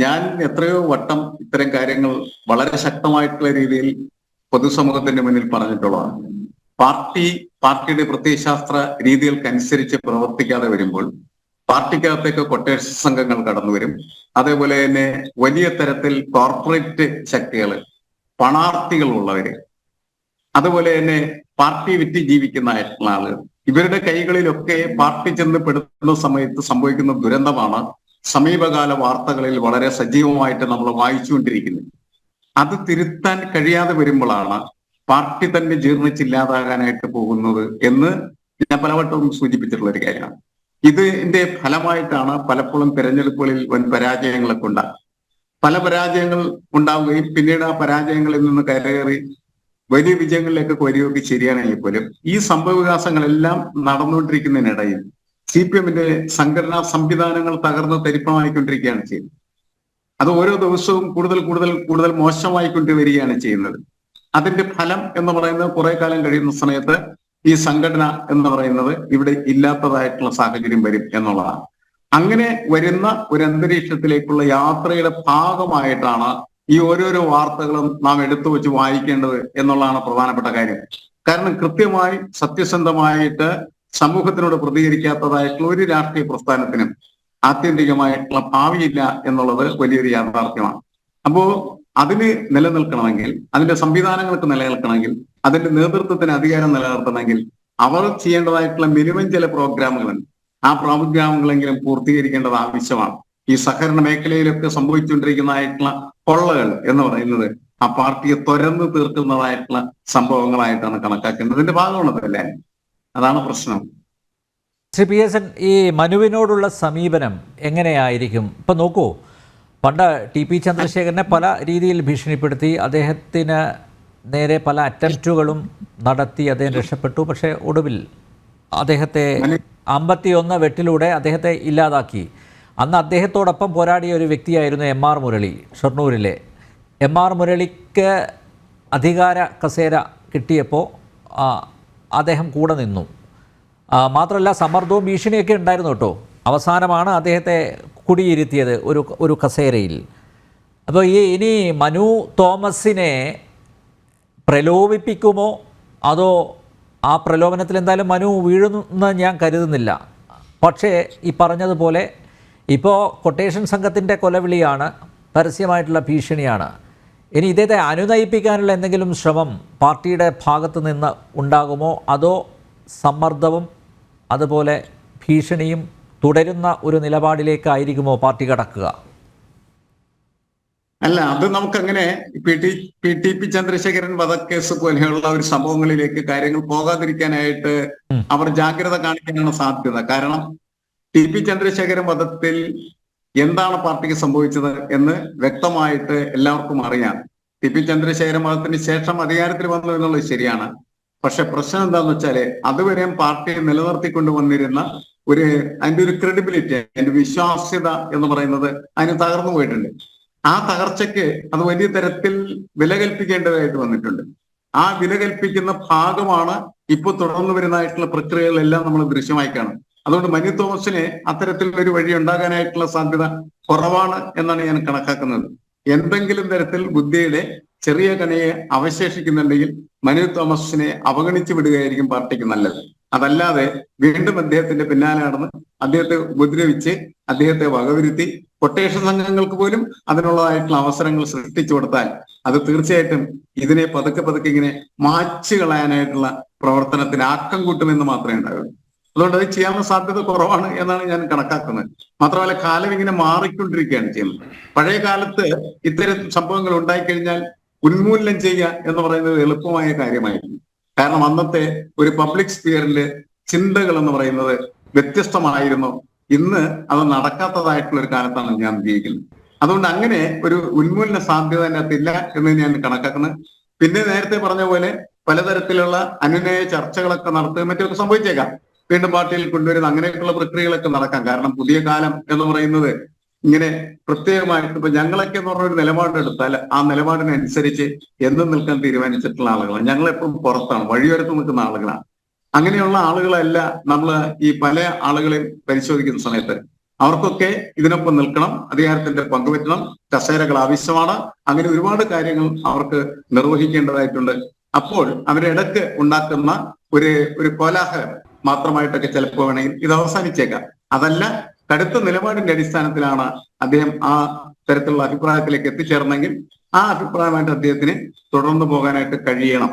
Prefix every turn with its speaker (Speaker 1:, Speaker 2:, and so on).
Speaker 1: ഞാൻ എത്രയോ വട്ടം ഇത്തരം കാര്യങ്ങൾ വളരെ ശക്തമായിട്ടുള്ള രീതിയിൽ പൊതുസമൂഹത്തിന്റെ മുന്നിൽ പറഞ്ഞിട്ടുള്ളതാണ്. പാർട്ടിയുടെ പ്രത്യയശാസ്ത്ര രീതികൾക്കനുസരിച്ച് പ്രവർത്തിക്കാതെ വരുമ്പോൾ പാർട്ടിക്കകത്തേക്ക് കൊട്ടേഷൻ സംഘങ്ങൾ കടന്നു വരും. അതേപോലെ തന്നെ വലിയ തരത്തിൽ കോർപ്പറേറ്റ് ശക്തികൾ, പണാർത്ഥികൾ ഉള്ളവര്, അതുപോലെ തന്നെ പാർട്ടി വിറ്റ് ജീവിക്കുന്നതായിട്ടുള്ള ആളുകൾ, ഇവരുടെ കൈകളിലൊക്കെ പാർട്ടി ചെന്ന് പെടുന്ന സമയത്ത് സംഭവിക്കുന്ന ദുരന്തമാണ് സമീപകാല വാർത്തകളിൽ വളരെ സജീവമായിട്ട് നമ്മൾ വായിച്ചുകൊണ്ടിരിക്കുന്നത്. അത് തിരുത്താൻ കഴിയാതെ വരുമ്പോഴാണ് പാർട്ടി തന്നെ ജീർണിച്ചില്ലാതാകാനായിട്ട് പോകുന്നത് എന്ന് ഞാൻ പലവട്ടവും സൂചിപ്പിച്ചിട്ടുള്ള ഒരു കാര്യമാണ്. ഇതിന്റെ ഫലമായിട്ടാണ് പലപ്പോഴും തെരഞ്ഞെടുപ്പുകളിൽ വൻ പരാജയങ്ങളൊക്കെ ഉണ്ടാകും. പല പരാജയങ്ങൾ ഉണ്ടാവുകയും പിന്നീട് ആ പരാജയങ്ങളിൽ നിന്ന് കരകയറി വലിയ വിജയങ്ങളിലേക്കൊക്കെ വരികയൊക്കെ ശരിയാണെങ്കിൽ പോലും ഈ സംഭവവികാസങ്ങളെല്ലാം നടന്നുകൊണ്ടിരിക്കുന്നതിനിടയിൽ CPM-ന്റെ സംഘടനാ സംവിധാനങ്ങൾ തകർന്ന് തരിപ്പണമായിക്കൊണ്ടിരിക്കുകയാണ് ചെയ്യുന്നത്. അത് ഓരോ ദിവസവും കൂടുതൽ കൂടുതൽ കൂടുതൽ മോശമായിക്കൊണ്ടുവരികയാണ് ചെയ്യുന്നത്. അതിന്റെ ഫലം എന്ന് പറയുന്നത് കുറെ കാലം കഴിയുന്ന സമയത്ത് ഈ സംഘടന എന്ന് പറയുന്നത് ഇവിടെ ഇല്ലാത്തതായിട്ടുള്ള സാഹചര്യം വരും എന്നുള്ളതാണ്. അങ്ങനെ വരുന്ന ഒരു അന്തരീക്ഷത്തിലേക്കുള്ള യാത്രയുടെ ഭാഗമായിട്ടാണ് ഈ ഓരോരോ വാർത്തകളും നാം എടുത്തു വെച്ച് വായിക്കേണ്ടത് എന്നുള്ളതാണ് പ്രധാനപ്പെട്ട കാര്യം. കാരണം കൃത്യമായി സത്യസന്ധമായിട്ട് സമൂഹത്തിനോട് പ്രതികരിക്കാത്തതായിട്ടുള്ള ഒരു രാഷ്ട്രീയ പ്രസ്ഥാനത്തിനും ആത്യന്തികമായിട്ടുള്ള ഭാവിയില്ല എന്നുള്ളത് വലിയൊരു യാഥാർത്ഥ്യമാണ്. അപ്പോ അതിന് നിലനിൽക്കണമെങ്കിൽ, അതിന്റെ സംവിധാനങ്ങൾക്ക് നിലനിൽക്കണമെങ്കിൽ, അതിന്റെ നേതൃത്വത്തിന് അധികാരം നിലനിർത്തണമെങ്കിൽ അവർ ചെയ്യേണ്ടതായിട്ടുള്ള മിനിമം ചില പ്രോഗ്രാമുകളുണ്ട്. ആ പ്രോഗ്രാമുകളെങ്കിലും പൂർത്തീകരിക്കേണ്ടത് ആവശ്യമാണ്. ഈ സഹകരണ മേഖലയിലൊക്കെ സംഭവിച്ചുകൊണ്ടിരിക്കുന്നതായിട്ടുള്ള കൊള്ളകൾ എന്ന് പറയുന്നത് ആ പാർട്ടിയെ തുരന്ന് തീർക്കുന്നതായിട്ടുള്ള സംഭവങ്ങളായിട്ടാണ് കണക്കാക്കുന്നത്. ഇതിന്റെ ഭാഗമാണതല്ലേ? അതാണ് പ്രശ്നം.
Speaker 2: ശ്രീ PSN, ഈ മനുവിനോടുള്ള സമീപനം എങ്ങനെയായിരിക്കും? ഇപ്പം നോക്കൂ, പണ്ട് TP ചന്ദ്രശേഖരനെ പല രീതിയിൽ ഭീഷണിപ്പെടുത്തി, അദ്ദേഹത്തിന് നേരെ പല അറ്റംപ്റ്റുകളും നടത്തി, അദ്ദേഹം രക്ഷപ്പെട്ടു. പക്ഷേ ഒടുവിൽ അദ്ദേഹത്തെ 51 വെട്ടിലൂടെ അദ്ദേഹത്തെ ഇല്ലാതാക്കി. അന്ന് അദ്ദേഹത്തോടൊപ്പം പോരാടിയ ഒരു വ്യക്തിയായിരുന്നു MR മുരളി, ഷൊർണൂരിലെ. MR മുരളിക്ക് അധികാര കസേര കിട്ടിയപ്പോൾ അദ്ദേഹം കൂടെ നിന്നു. മാത്രമല്ല സമ്മർദ്ദവും ഭീഷണിയൊക്കെ ഉണ്ടായിരുന്നു കേട്ടോ. അവസാനമാണ് അദ്ദേഹത്തെ കുടിയിരുത്തിയത് ഒരു കസേരയിൽ. അപ്പോൾ ഇനി മനു തോമസിനെ പ്രലോഭിപ്പിക്കുമോ അതോ ആ പ്രലോഭനത്തിൽ എന്തായാലും മനു വീഴുമെന്ന് ഞാൻ കരുതുന്നില്ല. പക്ഷേ ഈ പറഞ്ഞതുപോലെ ഇപ്പോൾ കൊട്ടേഷൻ സംഘത്തിൻ്റെ കൊലവിളിയാണ്, പരസ്യമായിട്ടുള്ള ഭീഷണിയാണ്. ഇനി ഇദ്ദേഹത്തെ അനുനയിപ്പിക്കാനുള്ള എന്തെങ്കിലും ശ്രമം പാർട്ടിയുടെ ഭാഗത്തു നിന്ന് ഉണ്ടാകുമോ അതോ സമ്മർദ്ദവും അതുപോലെ ഭീഷണിയും തുടരുന്ന ഒരു നിലപാടിലേക്കായിരിക്കുമോ പാർട്ടി കടക്കുക?
Speaker 1: അല്ല, അത് നമുക്കങ്ങനെ TP ചന്ദ്രശേഖരൻ വധക്കേസ് പോലെയുള്ള ഒരു സംഭവങ്ങളിലേക്ക് കാര്യങ്ങൾ പോകാതിരിക്കാനായിട്ട് അവർ ജാഗ്രത കാണിക്കാനാണ് സാധ്യത. കാരണം TP ചന്ദ്രശേഖരൻ വധത്തിൽ എന്താണ് പാർട്ടിക്ക് സംഭവിച്ചത് എന്ന് വ്യക്തമായിട്ട് എല്ലാവർക്കും അറിയാം. TP ചന്ദ്രശേഖരൻ വധത്തിന് ശേഷം അധികാരത്തിൽ വന്നു എന്നുള്ളത് ശരിയാണ്. പക്ഷെ പ്രശ്നം എന്താന്ന് വെച്ചാല് അതുവരെയും പാർട്ടിയെ നിലനിർത്തിക്കൊണ്ട് വന്നിരുന്ന അതിന്റെ ഒരു ക്രെഡിബിലിറ്റി, അതിന്റെ വിശ്വാസ്യത എന്ന് പറയുന്നത് അതിന് തകർന്നു പോയിട്ടുണ്ട്. ആ തകർച്ചയ്ക്ക് അത് വലിയ തരത്തിൽ വില കൽപ്പിക്കേണ്ടതായിട്ട് വന്നിട്ടുണ്ട്. ആ വില കൽപ്പിക്കുന്ന ഭാഗമാണ് ഇപ്പൊ തുടർന്നു വരുന്നതായിട്ടുള്ള പ്രക്രിയകളെല്ലാം നമ്മൾ ദൃശ്യമായി കാണും. അതുകൊണ്ട് മനു തോമസിന് അത്തരത്തിൽ ഒരു വഴി ഉണ്ടാകാനായിട്ടുള്ള സാധ്യത കുറവാണ് എന്നാണ് ഞാൻ കണക്കാക്കുന്നത്. എന്തെങ്കിലും തരത്തിൽ ബുദ്ധിയുടെ ചെറിയ കണിയെ അവശേഷിക്കുന്നുണ്ടെങ്കിൽ മനു തോമസിനെ അവഗണിച്ചു വിടുകയായിരിക്കും പാർട്ടിക്ക് നല്ലത്. അതല്ലാതെ വീണ്ടും അദ്ദേഹത്തിന്റെ പിന്നാലെ നടന്ന് അദ്ദേഹത്തെ ഉപദ്രവിച്ച് അദ്ദേഹത്തെ വകവരുത്തി കൊട്ടേഷൻ സംഘങ്ങൾക്ക് പോലും അതിനുള്ളതായിട്ടുള്ള അവസരങ്ങൾ സൃഷ്ടിച്ചു കൊടുത്താൽ അത് തീർച്ചയായിട്ടും ഇതിനെ പതുക്കെ ഇങ്ങനെ മാച്ചു കളയാനായിട്ടുള്ള പ്രവർത്തനത്തിന് ആക്കം കൂട്ടുമെന്ന് മാത്രമേ ഉണ്ടാവുള്ളൂ. അതുകൊണ്ട് അത് ചെയ്യാനുള്ള സാധ്യത കുറവാണ് എന്നാണ് ഞാൻ കണക്കാക്കുന്നത്. മാത്രമല്ല കാലം ഇങ്ങനെ മാറിക്കൊണ്ടിരിക്കുകയാണ് ചെയ്യുന്നത്. പഴയ കാലത്ത് ഇത്തരം സംഭവങ്ങൾ ഉണ്ടായിക്കഴിഞ്ഞാൽ ഉന്മൂലനം ചെയ്യുക എന്ന് പറയുന്നത് എളുപ്പമായ കാര്യമായിരുന്നു. കാരണം അന്നത്തെ ഒരു പബ്ലിക് സ്ഫിയറിന്റെ ചിന്തകൾ എന്ന് പറയുന്നത് വ്യത്യസ്തമായിരുന്നു. ഇന്ന് അത് നടക്കാത്തതായിട്ടുള്ള ഒരു കാലത്താണ് ഞാൻ ജീവിക്കുന്നത്. അതുകൊണ്ട് അങ്ങനെ ഒരു ഉന്മൂലന സാധ്യത അതിനകത്തില്ല എന്ന് ഞാൻ കണക്കാക്കുന്നത്. പിന്നെ നേരത്തെ പറഞ്ഞ പോലെ പലതരത്തിലുള്ള അനുനയ ചർച്ചകളൊക്കെ നടത്തുകയും മറ്റൊക്കെ സംഭവിച്ചേക്കാം. വീണ്ടും പാർട്ടിയിൽ കൊണ്ടുവരുന്ന അങ്ങനെയൊക്കെയുള്ള പ്രക്രിയകളൊക്കെ നടക്കാം. കാരണം പുതിയ കാലം എന്ന് പറയുന്നത് ഇങ്ങനെ പ്രത്യേകമായിട്ട് ഇപ്പൊ ഞങ്ങളൊക്കെ എന്ന് പറഞ്ഞൊരു നിലപാടെടുത്താൽ ആ നിലപാടിനനുസരിച്ച് എന്തും നിൽക്കാൻ തീരുമാനിച്ചിട്ടുള്ള ആളുകളാണ്. ഞങ്ങളെപ്പോഴും പുറത്താണ്, വഴിയോരത്ത് നിൽക്കുന്ന ആളുകളാണ്. അങ്ങനെയുള്ള ആളുകളല്ല നമ്മൾ ഈ പല ആളുകളെയും പരിശോധിക്കുന്ന സമയത്ത് അവർക്കൊക്കെ ഇതിനൊപ്പം നിൽക്കണം, അധികാരത്തിന്റെ പങ്കുപറ്റണം, കസേരകൾ ആവശ്യമാണ്, അങ്ങനെ ഒരുപാട് കാര്യങ്ങൾ അവർക്ക് നിർവഹിക്കേണ്ടതായിട്ടുണ്ട്. അപ്പോൾ അവരുടെ ഇടയ്ക്ക് ഉണ്ടാക്കുന്ന ഒരു കോലാഹലം മാത്രമായിട്ടൊക്കെ ചിലപ്പോൾ വേണമെങ്കിൽ ഇത് അവസാനിച്ചേക്കാം. അതല്ല, കടുത്ത നിലപാടിന്റെ അടിസ്ഥാനത്തിലാണ് അദ്ദേഹം ആ തരത്തിലുള്ള അഭിപ്രായത്തിലേക്ക് എത്തിച്ചേർന്നെങ്കിൽ ആ അഭിപ്രായമായിട്ട് അദ്ദേഹത്തിന് തുടർന്നു പോകാനായിട്ട് കഴിയണം.